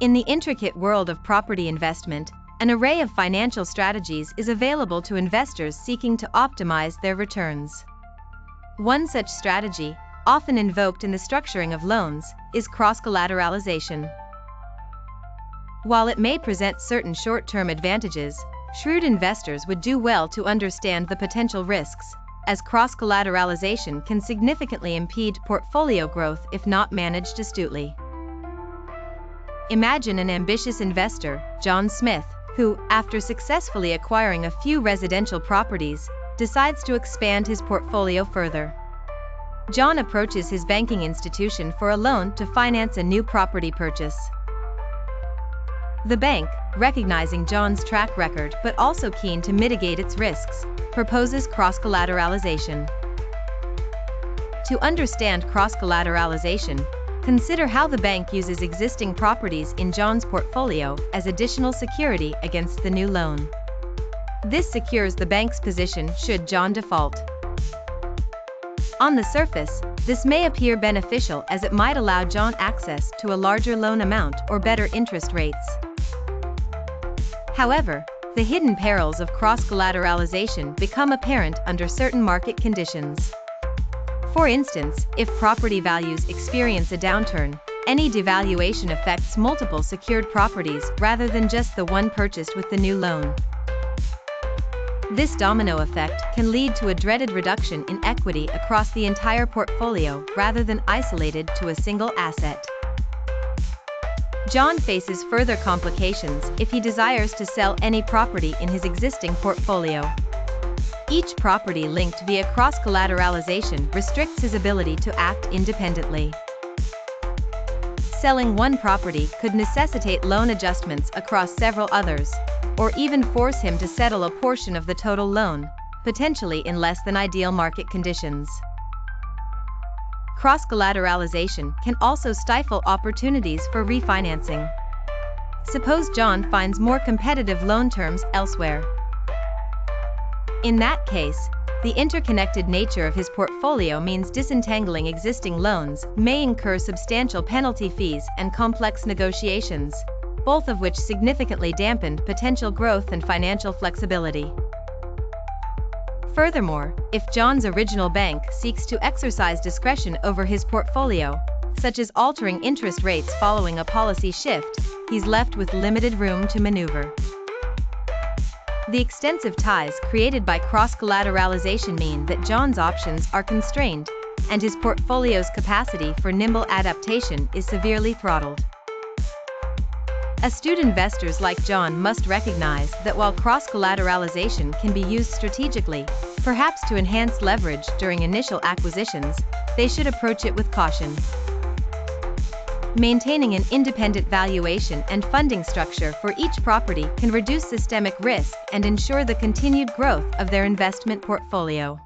In the intricate world of property investment, an array of financial strategies is available to investors seeking to optimize their returns. One such strategy, often invoked in the structuring of loans, is cross-collateralization. While it may present certain short-term advantages, shrewd investors would do well to understand the potential risks, as cross-collateralization can significantly impede portfolio growth if not managed astutely. Imagine an ambitious investor, John Smith, who, after successfully acquiring a few residential properties, decides to expand his portfolio further. John approaches his banking institution for a loan to finance a new property purchase. The bank, recognizing John's track record but also keen to mitigate its risks, proposes cross-collateralization. To understand cross-collateralization, consider how the bank uses existing properties in John's portfolio as additional security against the new loan. This secures the bank's position should John default. On the surface, this may appear beneficial as it might allow John access to a larger loan amount or better interest rates. However, the hidden perils of cross-collateralization become apparent under certain market conditions. For instance, if property values experience a downturn, any devaluation affects multiple secured properties rather than just the one purchased with the new loan. This domino effect can lead to a dreaded reduction in equity across the entire portfolio rather than isolated to a single asset. John faces further complications if he desires to sell any property in his existing portfolio. Each property linked via cross-collateralization restricts his ability to act independently. Selling one property could necessitate loan adjustments across several others, or even force him to settle a portion of the total loan, potentially in less than ideal market conditions. Cross-collateralization can also stifle opportunities for refinancing. Suppose John finds more competitive loan terms elsewhere. In that case, the interconnected nature of his portfolio means disentangling existing loans may incur substantial penalty fees and complex negotiations, both of which significantly dampened potential growth and financial flexibility. Furthermore, if John's original bank seeks to exercise discretion over his portfolio, such as altering interest rates following a policy shift, he's left with limited room to maneuver. The extensive ties created by cross-collateralization mean that John's options are constrained, and his portfolio's capacity for nimble adaptation is severely throttled. Astute investors like John must recognize that while cross-collateralization can be used strategically, perhaps to enhance leverage during initial acquisitions, they should approach it with caution. Maintaining an independent valuation and funding structure for each property can reduce systemic risk and ensure the continued growth of their investment portfolio.